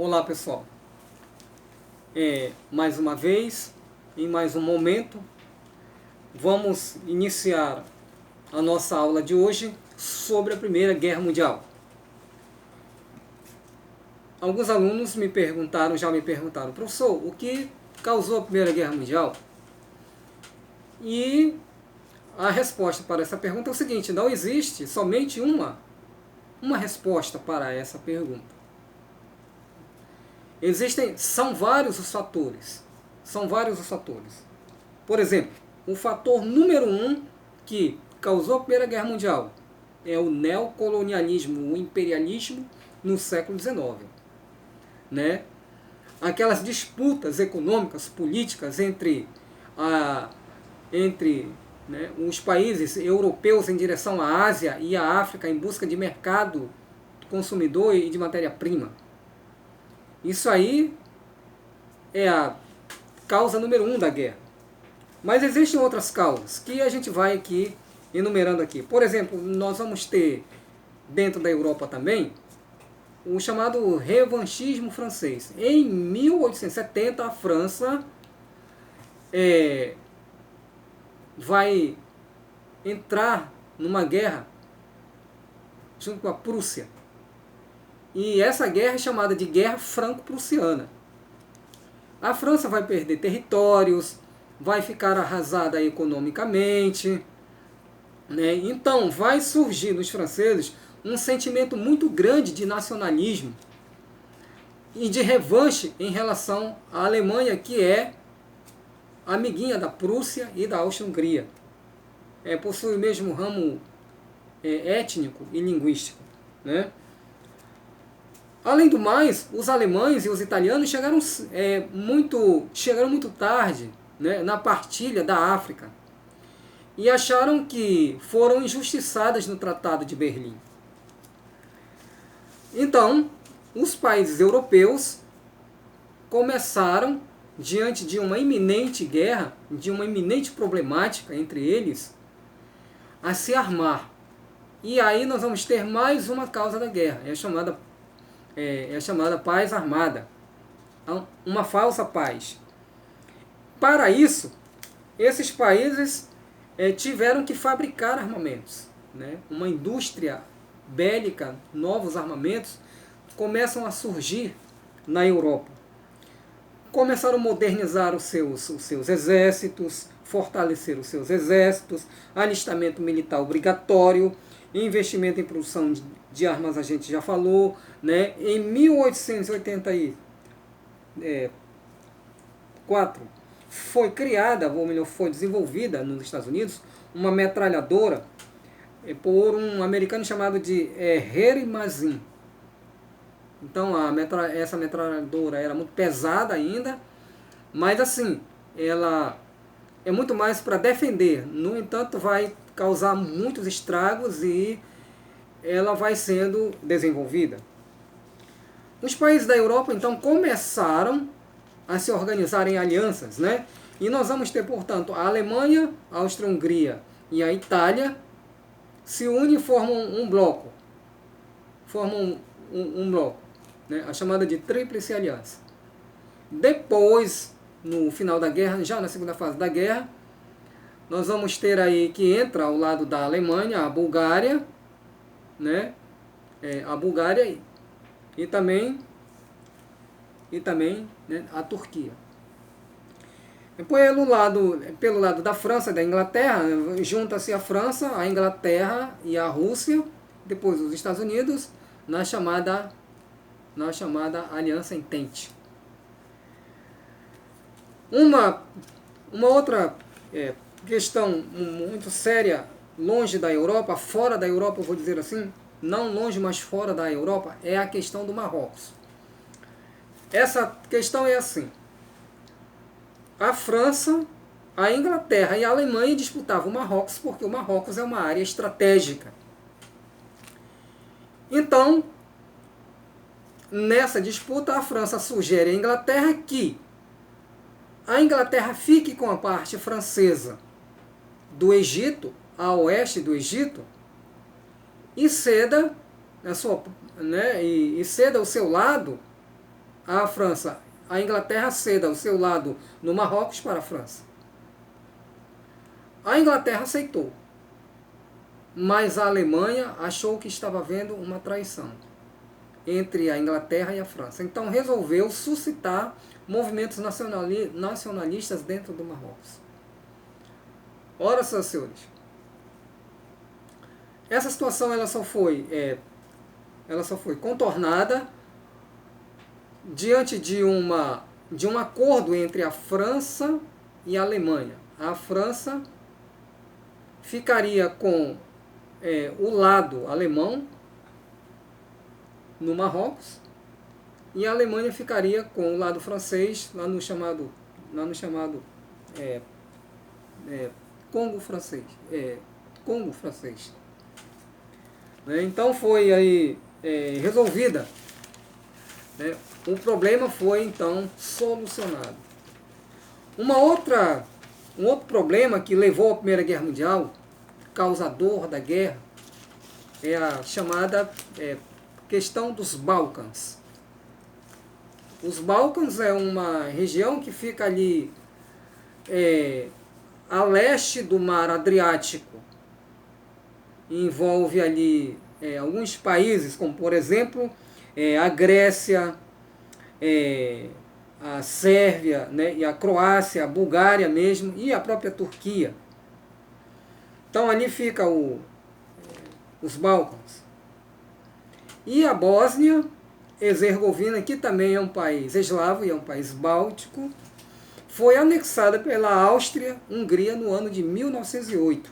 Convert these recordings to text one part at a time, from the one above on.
Olá pessoal, mais uma vez, em mais um momento, vamos iniciar a nossa aula de hoje sobre a Primeira Guerra Mundial. Alguns alunos já me perguntaram, professor, o que causou a Primeira Guerra Mundial? E a resposta para essa pergunta é o seguinte: não existe somente uma resposta para essa pergunta. São vários os fatores. Por exemplo, o fator número 1 que causou a Primeira Guerra Mundial é o neocolonialismo, o imperialismo no século XIX. Né? Aquelas disputas econômicas, políticas entre os países europeus em direção à Ásia e à África em busca de mercado consumidor e de matéria-prima. Isso aí é a causa número 1 da guerra. Mas existem outras causas que a gente vai aqui enumerando aqui. Por exemplo, nós vamos ter dentro da Europa também o chamado revanchismo francês. Em 1870 a França vai entrar numa guerra junto com a Prússia. E essa guerra é chamada de Guerra Franco-Prussiana. A França vai perder territórios, vai ficar arrasada economicamente, né? Então vai surgir nos franceses um sentimento muito grande de nacionalismo e de revanche em relação à Alemanha, que é amiguinha da Prússia e da Áustria-Hungria. Possui o mesmo ramo étnico e linguístico, né? Além do mais, os alemães e os italianos chegaram muito tarde, né, na partilha da África e acharam que foram injustiçadas no Tratado de Berlim. Então, os países europeus começaram, diante de uma iminente guerra, de uma iminente problemática entre eles, a se armar. E aí nós vamos ter mais uma causa da guerra, é a chamada paz armada, uma falsa paz. Para isso, esses países tiveram que fabricar armamentos, né? Uma indústria bélica, novos armamentos começam a surgir na Europa. Começaram a modernizar os seus exércitos, fortalecer os seus exércitos, alistamento militar obrigatório, investimento em produção de armas a gente já falou, né? Em 1884 foi criada, ou melhor, foi desenvolvida nos Estados Unidos uma metralhadora por um americano chamado de Harry Mazin. Então essa metralhadora era muito pesada ainda, mas assim, ela é muito mais para defender. No entanto, vai causar muitos estragos e ela vai sendo desenvolvida. Os países da Europa, então, começaram a se organizar em alianças, né? E nós vamos ter, portanto, a Alemanha, a Áustria-Hungria e a Itália se unem e formam um bloco. Formam um bloco, né? A chamada de Tríplice Aliança. Depois, no final da guerra, já na segunda fase da guerra, nós vamos ter aí que entra ao lado da Alemanha a Bulgária, né? A Bulgária e também né, a Turquia. Pelo lado da França e da Inglaterra, junta-se a França, a Inglaterra e a Rússia, depois os Estados Unidos, na chamada Aliança Entente. Uma outra questão muito séria, longe da Europa, fora da Europa, eu vou dizer assim, não longe, mas fora da Europa, é a questão do Marrocos. Essa questão é assim: a França, a Inglaterra e a Alemanha disputavam o Marrocos porque o Marrocos é uma área estratégica. Então, nessa disputa, a França sugere à Inglaterra que a Inglaterra fique com a parte francesa do Egito, a oeste do Egito, e ceda, ceda o seu lado a França, a Inglaterra ceda o seu lado no Marrocos para a França. A Inglaterra aceitou, mas a Alemanha achou que estava havendo uma traição entre a Inglaterra e a França. Então resolveu suscitar movimentos nacionalistas dentro do Marrocos. Ora, seus senhores, essa situação ela só foi contornada diante de um acordo entre a França e a Alemanha. A França ficaria com o lado alemão no Marrocos e a Alemanha ficaria com o lado francês lá no chamado Congo francês. Congo francês. Então foi aí resolvida. O problema foi então solucionado. Um outro problema que levou à Primeira Guerra Mundial, causador da guerra, é a chamada questão dos Balcãs. Os Balcãs é uma região que fica ali a leste do Mar Adriático. Envolve ali alguns países, como por exemplo a Grécia, a Sérvia, né, e a Croácia, a Bulgária mesmo, e a própria Turquia. Então ali fica os Balcãs. E a Bósnia Herzegovina, que também é um país eslavo e é um país báltico, foi anexada pela Áustria-Hungria no ano de 1908.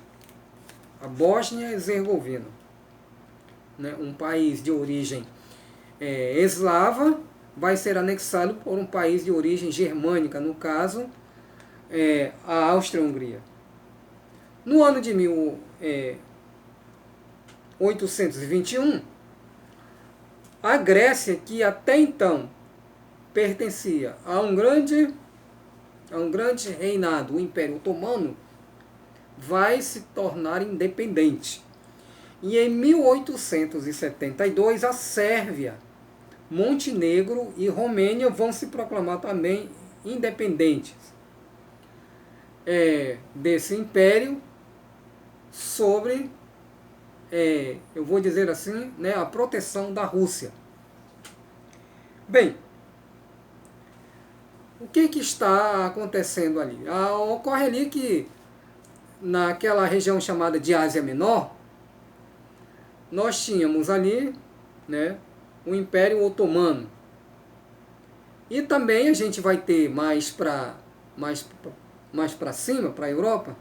A Bósnia Herzegovina, né, um país de origem eslava, vai ser anexado por um país de origem germânica, no caso, a Áustria-Hungria. No ano de 1821, a Grécia, que até então pertencia a um grande reinado, o Império Otomano, vai se tornar independente. E em 1872, a Sérvia, Montenegro e Romênia vão se proclamar também independentes desse império sobre, eu vou dizer assim, né, a proteção da Rússia. Bem, o que está acontecendo ali? Ocorre ali que naquela região chamada de Ásia Menor, nós tínhamos ali, né, o Império Otomano. E também a gente vai ter mais para cima, para a Europa,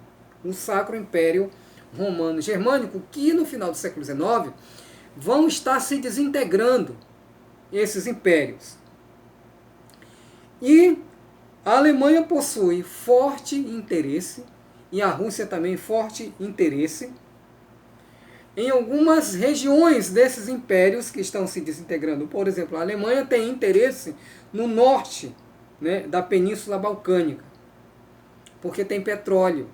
o Sacro Império Romano Germânico, que no final do século XIX vão estar se desintegrando esses impérios. E a Alemanha possui forte interesse, e a Rússia também forte interesse, em algumas regiões desses impérios que estão se desintegrando. Por exemplo, a Alemanha tem interesse no norte, né, da Península Balcânica, porque tem petróleo.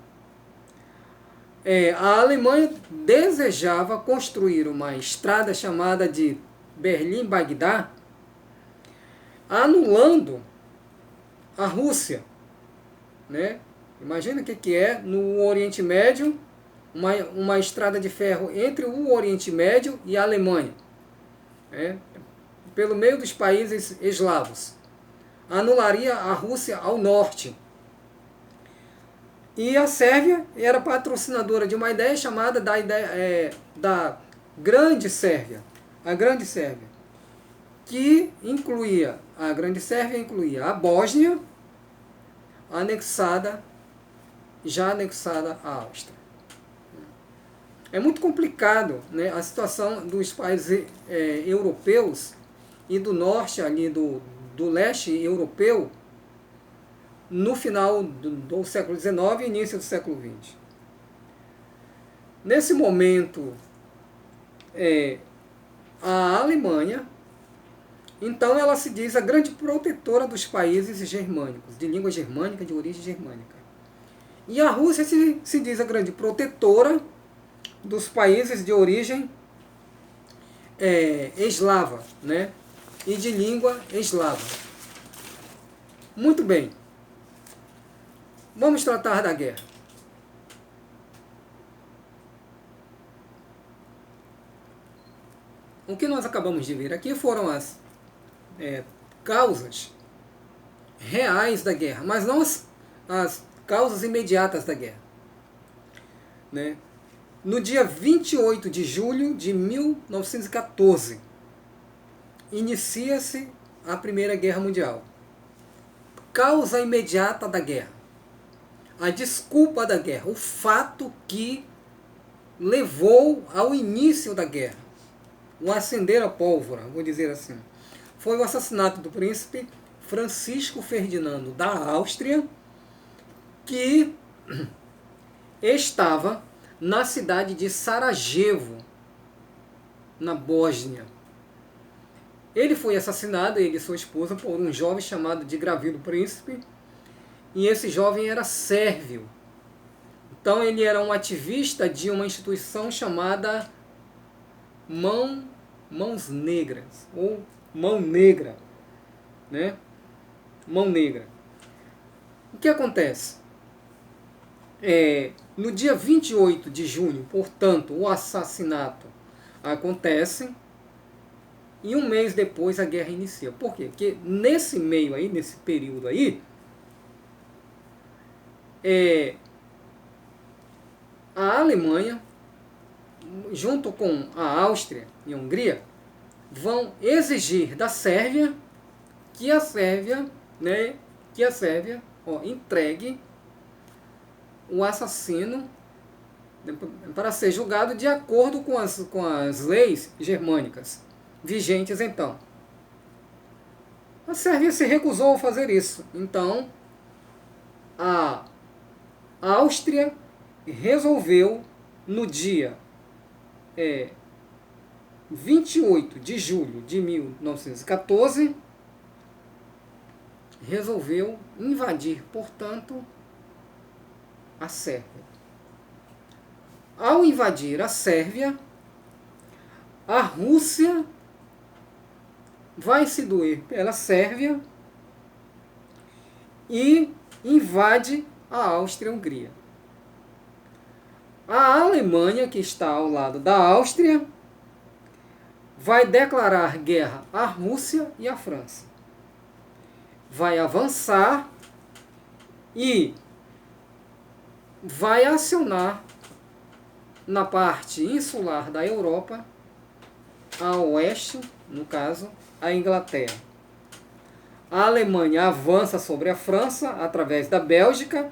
A Alemanha desejava construir uma estrada chamada de Berlim-Bagdá, anulando a Rússia, né? Imagina o que é no Oriente Médio, uma estrada de ferro entre o Oriente Médio e a Alemanha, pelo meio dos países eslavos. Anularia a Rússia ao norte. E a Sérvia era patrocinadora de uma ideia chamada da Grande Sérvia. A Grande Sérvia, que incluía a Bósnia, já anexada à Áustria. É muito complicado, né, a situação dos países europeus e do norte, ali do leste europeu, no final do século XIX e início do século XX. Nesse momento, a Alemanha, então ela se diz a grande protetora dos países germânicos, de língua germânica, de origem germânica. E a Rússia se diz a grande protetora dos países de origem eslava, né, e de língua eslava. Muito bem. Vamos tratar da guerra. O que nós acabamos de ver aqui foram as causas reais da guerra, mas não as causas imediatas da guerra. Né? No dia 28 de julho de 1914, inicia-se a Primeira Guerra Mundial. Causa imediata da guerra. A desculpa da guerra. O fato que levou ao início da guerra. O acender a pólvora, vou dizer assim. Foi o assassinato do príncipe Francisco Ferdinando da Áustria, que estava na cidade de Sarajevo, na Bósnia. Ele foi assassinado, ele e sua esposa, por um jovem chamado de Gavrilo Príncipe, e esse jovem era sérvio. Então ele era um ativista de uma instituição chamada Mãos Negras, ou Mão Negra, né? Mão Negra. O que acontece? No dia 28 de junho, portanto, o assassinato acontece e um mês depois a guerra inicia. Por quê? Porque nesse meio aí, nesse período aí, a Alemanha, junto com a Áustria e a Hungria, vão exigir da Sérvia que a Sérvia entregue o assassino para ser julgado de acordo com as leis germânicas vigentes então. A Sérvia se recusou a fazer isso. Então, a Áustria resolveu, no dia 28 de julho de 1914, resolveu invadir, portanto, a Sérvia. Ao invadir a Sérvia, a Rússia vai se doer pela Sérvia e invade a Áustria-Hungria. A Alemanha, que está ao lado da Áustria, vai declarar guerra à Rússia e à França. Vai avançar e vai acionar na parte insular da Europa, a oeste, no caso, a Inglaterra. A Alemanha avança sobre a França através da Bélgica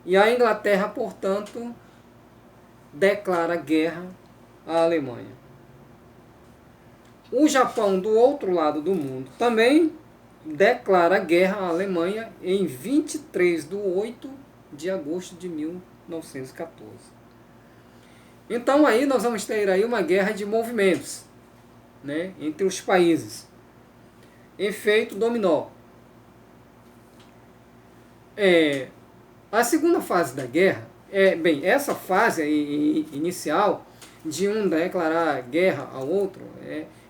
e a Inglaterra, portanto, declara guerra à Alemanha. O Japão, do outro lado do mundo, também declara guerra à Alemanha em 23 de 8 de agosto de 1914. Então aí nós vamos ter aí uma guerra de movimentos, né, entre os países. Efeito dominó. A segunda fase da guerra, essa fase aí, inicial de um declarar guerra ao outro,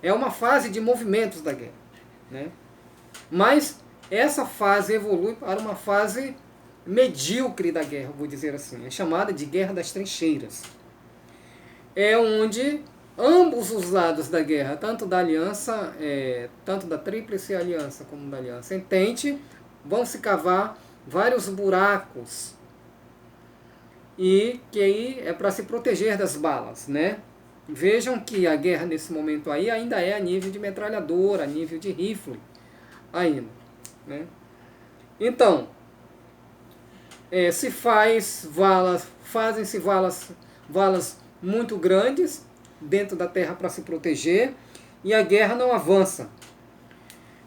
é uma fase de movimentos da guerra, né? Mas essa fase evolui para uma fase medíocre da guerra, vou dizer assim. É chamada de Guerra das Trincheiras. É onde ambos os lados da guerra, tanto da aliança, tanto da Tríplice Aliança como da Aliança Entente, vão se cavar vários buracos. E que aí é para se proteger das balas, né? Vejam que a guerra nesse momento aí ainda é a nível de metralhadora, a nível de rifle ainda, né? Então, se faz valas, fazem-se valas muito grandes dentro da terra para se proteger e a guerra não avança.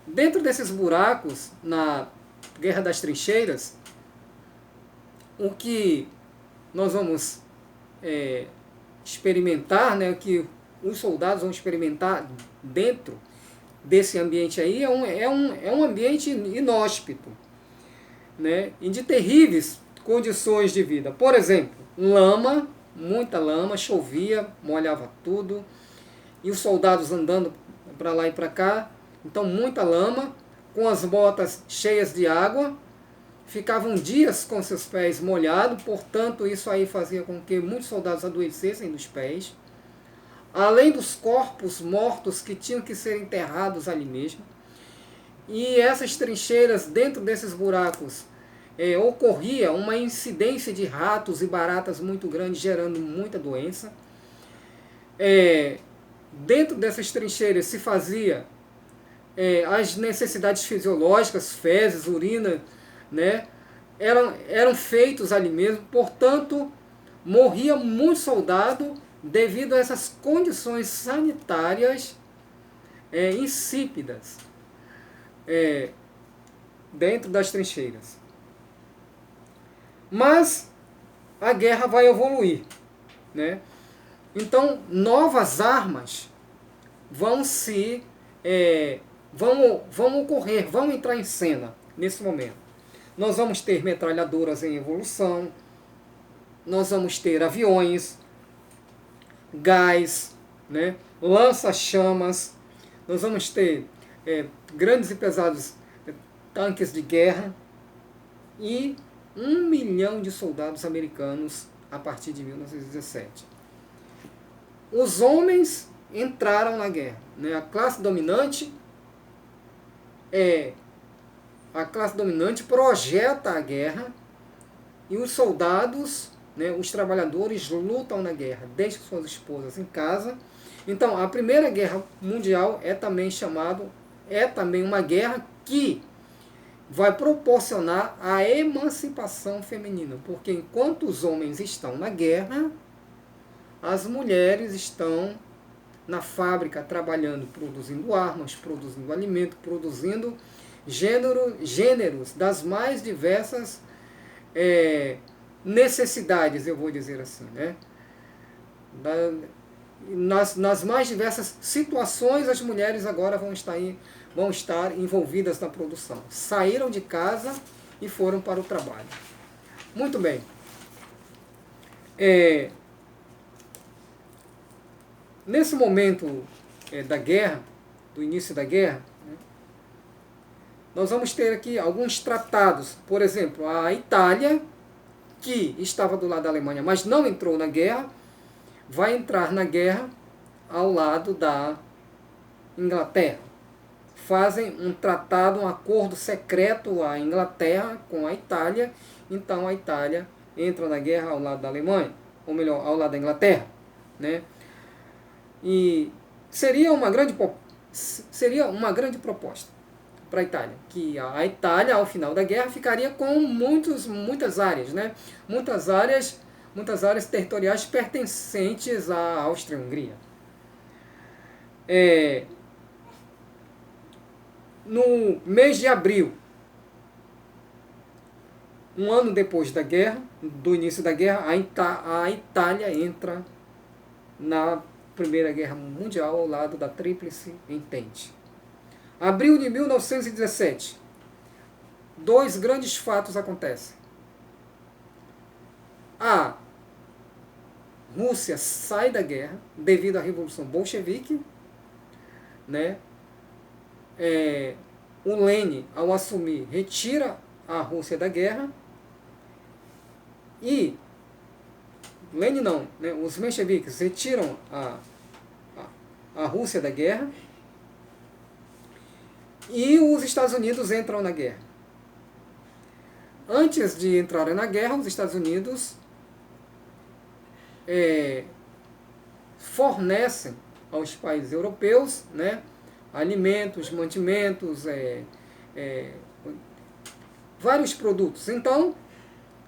Dentro desses buracos, na Guerra das Trincheiras, o que nós vamos experimentar, né, o que os soldados vão experimentar dentro desse ambiente aí é um ambiente inóspito, né, e de terríveis condições de vida. Por exemplo, lama, muita lama, chovia, molhava tudo, e os soldados andando para lá e para cá, então muita lama, com as botas cheias de água, ficavam dias com seus pés molhados, portanto isso aí fazia com que muitos soldados adoecessem dos pés, além dos corpos mortos que tinham que ser enterrados ali mesmo. E essas trincheiras, dentro desses buracos, ocorria uma incidência de ratos e baratas muito grande, gerando muita doença. Dentro dessas trincheiras se fazia as necessidades fisiológicas, fezes, urina, né, eram feitos ali mesmo, portanto, morria muito soldado devido a essas condições sanitárias insípidas dentro das trincheiras. Mas a guerra vai evoluir, né? Então, novas armas vão ocorrer, vão entrar em cena nesse momento. Nós vamos ter metralhadoras em evolução, nós vamos ter aviões, gás, né, lança-chamas, nós vamos ter grandes e pesados tanques de guerra e 1 milhão de soldados americanos a partir de 1917. Os homens entraram na guerra, né? A classe dominante projeta a guerra e os soldados, né, os trabalhadores lutam na guerra, deixam suas esposas em casa. Então, a Primeira Guerra Mundial é também uma guerra que vai proporcionar a emancipação feminina, porque enquanto os homens estão na guerra, as mulheres estão na fábrica trabalhando, produzindo armas, produzindo alimento, produzindo gêneros das mais diversas necessidades, eu vou dizer assim, né? Nas mais diversas situações, as mulheres agora vão estar envolvidas na produção. Saíram de casa e foram para o trabalho. Muito bem. Nesse momento da guerra, do início da guerra, né, nós vamos ter aqui alguns tratados. Por exemplo, a Itália, que estava do lado da Alemanha, mas não entrou na guerra, vai entrar na guerra ao lado da Inglaterra. Fazem um tratado, um acordo secreto a Inglaterra com a Itália. Então a Itália entra na guerra ao lado da Alemanha, ou melhor, ao lado da Inglaterra, né? E seria uma grande proposta para a Itália, que a Itália, ao final da guerra, ficaria com muitas áreas, né? Muitas áreas territoriais pertencentes à Áustria-Hungria. No mês de abril, um ano depois da guerra, do início da guerra, a Itália entra na Primeira Guerra Mundial ao lado da Tríplice Entente. Abril de 1917, 2 grandes fatos acontecem. A Rússia sai da guerra devido à Revolução Bolchevique, né? O Lenin, ao assumir, retira a Rússia da guerra e Lenin não, né? Os mencheviques retiram a Rússia da guerra e os Estados Unidos entram na guerra. Antes de entrarem na guerra, os Estados Unidos fornecem aos países europeus, né, alimentos, mantimentos, vários produtos. Então,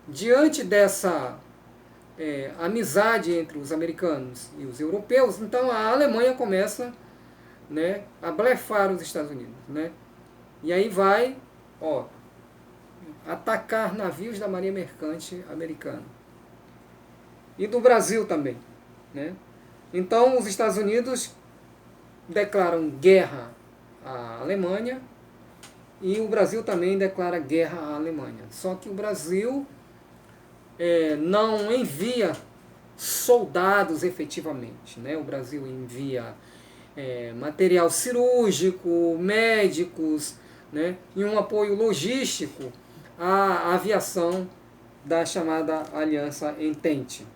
diante dessa amizade entre os americanos e os europeus, então a Alemanha começa, né, a blefar os Estados Unidos, né? E aí vai atacar navios da Marinha Mercante americana. E do Brasil também, né? Então os Estados Unidos declaram guerra à Alemanha e o Brasil também declara guerra à Alemanha. Só que o Brasil não envia soldados efetivamente, né? O Brasil envia material cirúrgico, médicos, né, e um apoio logístico à aviação da chamada Aliança Entente.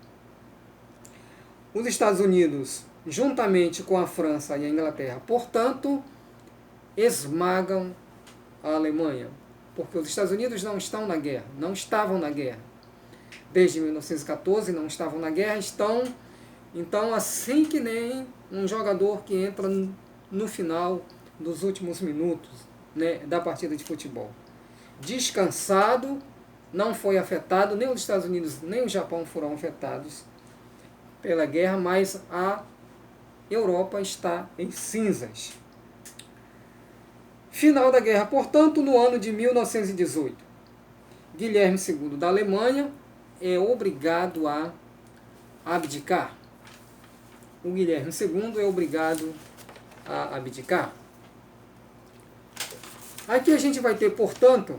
Os Estados Unidos, juntamente com a França e a Inglaterra, portanto, esmagam a Alemanha, porque os Estados Unidos não estão na guerra, não estavam na guerra. Desde 1914 não estavam na guerra, então assim que nem um jogador que entra no final dos últimos minutos, né, da partida de futebol. Descansado, não foi afetado, nem os Estados Unidos nem o Japão foram afetados pela guerra, mas a Europa está em cinzas. Final da guerra, portanto, no ano de 1918. Guilherme II da Alemanha é obrigado a abdicar. O Guilherme II é obrigado a abdicar. Aqui a gente vai ter, portanto,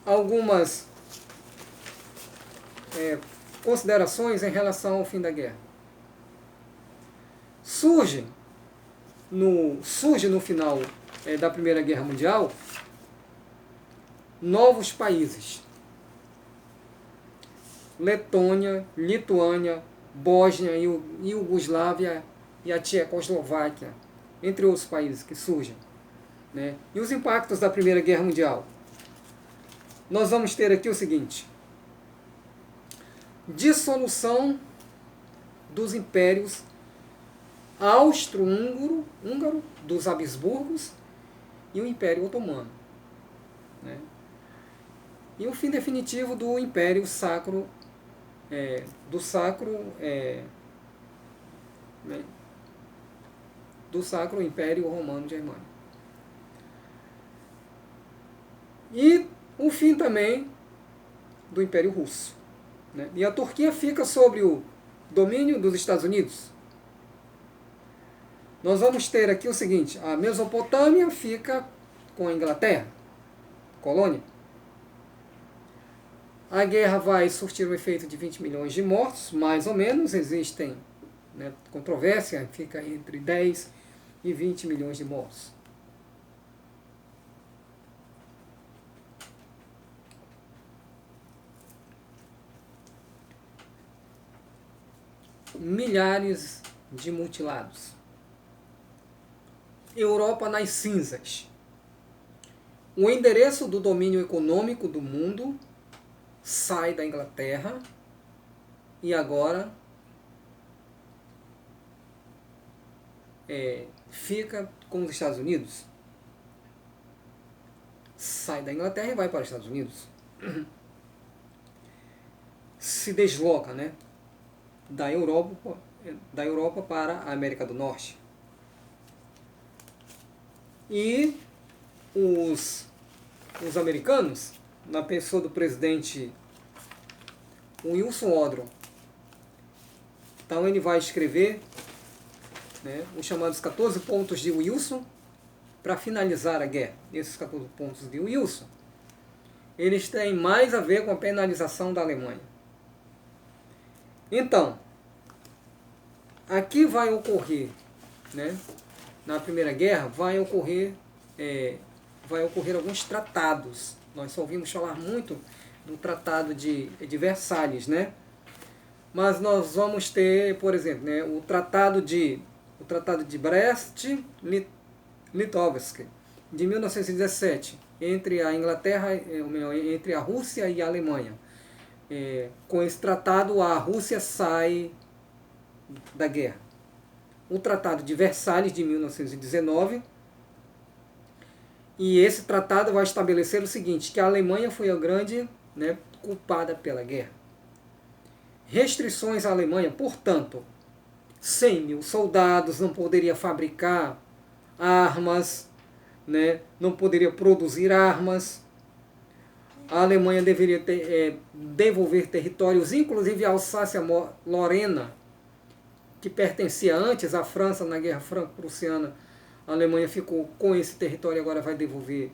algumas considerações em relação ao fim da guerra. Surge no final da Primeira Guerra Mundial novos países. Letônia, Lituânia, Bósnia, Iugoslávia e a Tchecoslováquia, entre outros países que surgem, né? E os impactos da Primeira Guerra Mundial? Nós vamos ter aqui o seguinte: dissolução dos impérios austro-húngaro, dos Habsburgos e o Império Otomano, né? E o fim definitivo do Império Sacro, do Sacro Império Romano Germânico. E o fim também do Império Russo, né? E a Turquia fica sob o domínio dos Estados Unidos. Nós vamos ter aqui o seguinte: a Mesopotâmia fica com a Inglaterra, colônia. A guerra vai surtir um efeito de 20 milhões de mortos, mais ou menos. Existem, né, controvérsia, fica entre 10 e 20 milhões de mortos. Milhares de mutilados. Europa nas cinzas. O endereço do domínio econômico do mundo sai da Inglaterra e agora fica com os Estados Unidos. Sai da Inglaterra e vai para os Estados Unidos. Se desloca, né, da Europa para a América do Norte. E os americanos, na pessoa do presidente Wilson Woodrow, então ele vai escrever, né, os chamados 14 pontos de Wilson para finalizar a guerra. Esses 14 pontos de Wilson, eles têm mais a ver com a penalização da Alemanha. Então, aqui vai ocorrer, né, na Primeira Guerra, vai ocorrer alguns tratados. Nós só ouvimos falar muito do Tratado de Versalhes, né? Mas nós vamos ter, por exemplo, né, o Tratado de Brest-Litovsk, de 1917, entre a Inglaterra, entre a Rússia e a Alemanha. Com esse tratado, a Rússia sai da guerra. O Tratado de Versalhes, de 1919, e esse tratado vai estabelecer o seguinte, que a Alemanha foi a grande, né, culpada pela guerra. Restrições à Alemanha, portanto, 100 mil soldados, não poderia fabricar armas, né, não poderia produzir armas. A Alemanha deveria devolver territórios, inclusive a Alsácia-Lorena, que pertencia antes à França na Guerra Franco-Prussiana. A Alemanha ficou com esse território e agora vai devolver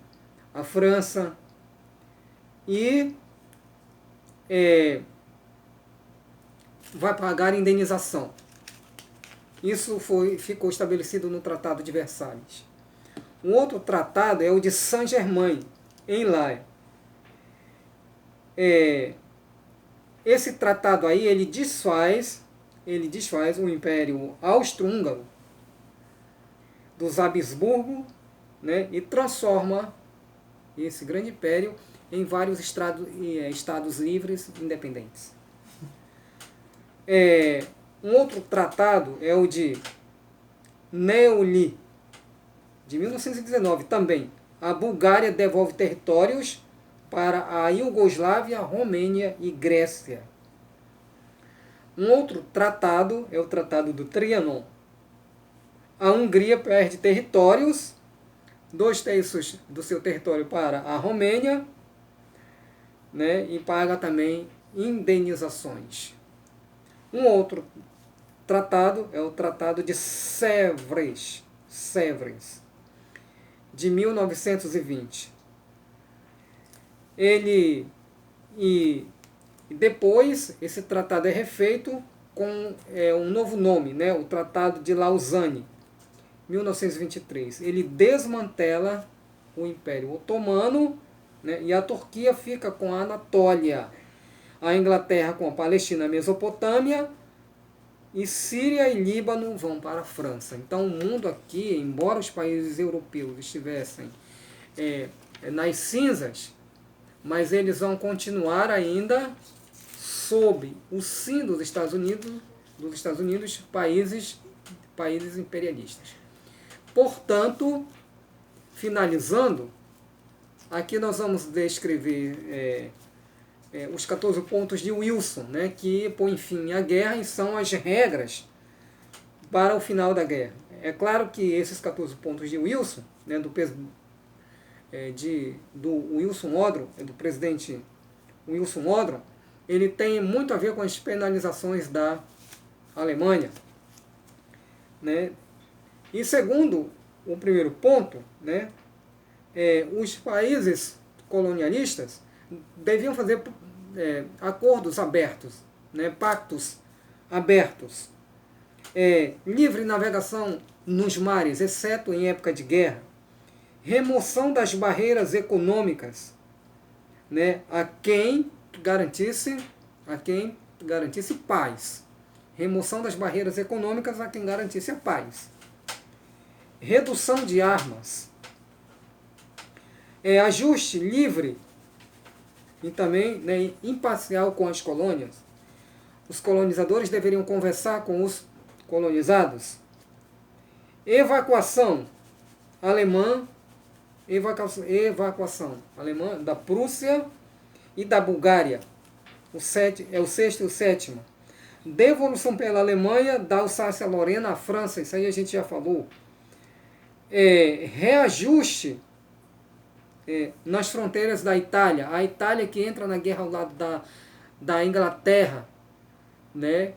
à França. E vai pagar indenização. Isso ficou estabelecido no Tratado de Versalhes. Um outro tratado é o de Saint-Germain, em La. Esse tratado aí, ele desfaz o Império Austro-Húngaro dos Habsburgo, né, e transforma esse grande império em vários estados livres independentes. Um outro tratado é o de Neuilly, de 1919, também. A Bulgária devolve territórios para a Iugoslávia, Romênia e Grécia. Um outro tratado é o Tratado do Trianon. A Hungria perde territórios, 2/3 do seu território para a Romênia, né, e paga também indenizações. Um outro tratado é o Tratado de Sèvres, de 1920. E depois esse tratado é refeito com um novo nome, né, o Tratado de Lausanne, 1923. Ele desmantela o Império Otomano, né, e a Turquia fica com a Anatólia, a Inglaterra com a Palestina e a Mesopotâmia, e Síria e Líbano vão para a França. Então o mundo aqui, embora os países europeus estivessem nas cinzas, mas eles vão continuar ainda sob o sim dos Estados Unidos, países imperialistas. Portanto, finalizando, aqui nós vamos descrever os 14 pontos de Wilson, né, que põem fim à guerra e são as regras para o final da guerra. É claro que esses 14 pontos de Wilson, né, do Wilson Odron, do presidente Wilson Odron, ele tem muito a ver com as penalizações da Alemanha, né? E segundo o primeiro ponto, né, os países colonialistas deviam fazer acordos abertos, né, pactos abertos, livre navegação nos mares, exceto em época de guerra, remoção das barreiras econômicas, né, a quem garantisse paz. Remoção das barreiras econômicas a quem garantisse a paz. Redução de armas. Ajuste livre e também, né, imparcial com as colônias. Os colonizadores deveriam conversar com os colonizados. Evacuação alemã da Prússia e da Bulgária. O sexto e o sétimo. Devolução pela Alemanha da Alsácia-Lorena à França. Isso aí a gente já falou. Reajuste nas fronteiras da Itália. A Itália que entra na guerra ao lado da Inglaterra, né,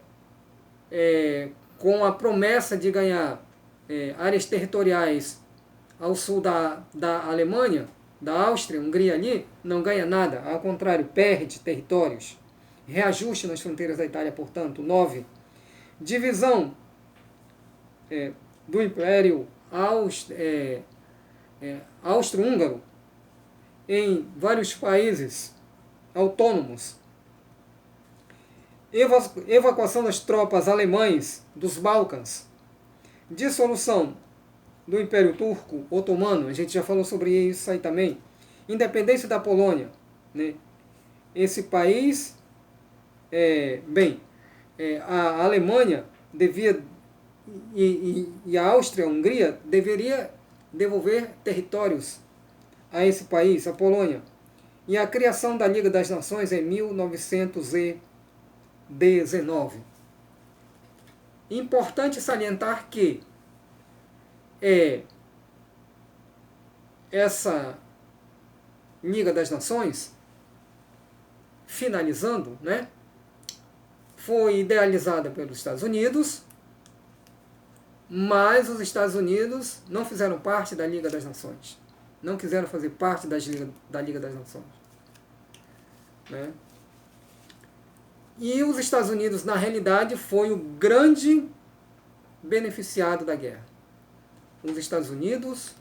com a promessa de ganhar áreas territoriais ao sul da Alemanha, da Áustria, Hungria ali, não ganha nada, ao contrário, perde territórios. Reajuste nas fronteiras da Itália, portanto. 9. Divisão do Império Austro-Húngaro em vários países autônomos. Evacuação das tropas alemães dos Balcãs. Dissolução do Império Turco Otomano, a gente já falou sobre isso aí também. Independência da Polônia, né? Esse país, a Alemanha devia e a Áustria, a Hungria, deveria devolver territórios a esse país, a Polônia. E a criação da Liga das Nações em 1919. Importante salientar que essa Liga das Nações, finalizando, né, foi idealizada pelos Estados Unidos, mas os Estados Unidos não fizeram parte da Liga das Nações. Não quiseram fazer parte da Liga das Nações, né? E os Estados Unidos, na realidade, foi o grande beneficiado da guerra. Os Estados Unidos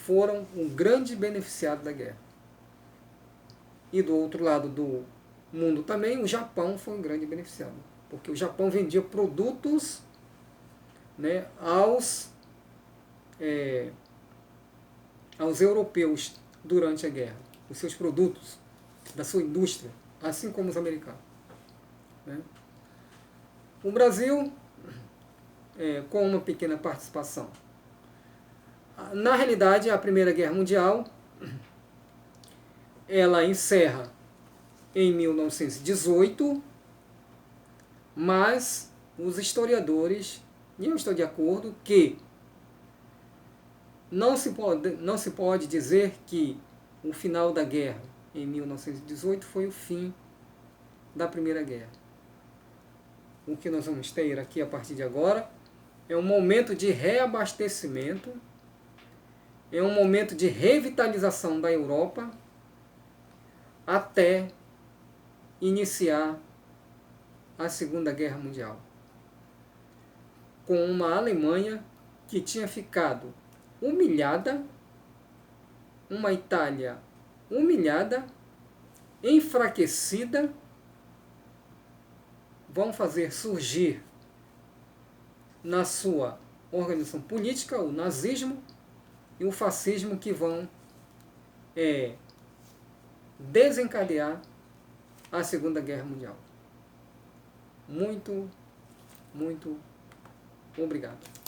foram um grande beneficiado da guerra. E do outro lado do mundo também, o Japão foi um grande beneficiado, porque o Japão vendia produtos, né, aos europeus durante a guerra, os seus produtos, da sua indústria, assim como os americanos. Né? O Brasil, com uma pequena participação. Na realidade, a Primeira Guerra Mundial, ela encerra em 1918, mas os historiadores, e eu estou de acordo, que não se pode dizer que o final da guerra em 1918 foi o fim da Primeira Guerra. O que nós vamos ter aqui a partir de agora é um momento de reabastecimento, é um momento de revitalização da Europa até iniciar a Segunda Guerra Mundial, com uma Alemanha que tinha ficado humilhada, uma Itália humilhada, enfraquecida, vão fazer surgir na sua organização política o nazismo e o fascismo, que vão desencadear a Segunda Guerra Mundial. Muito, muito obrigado.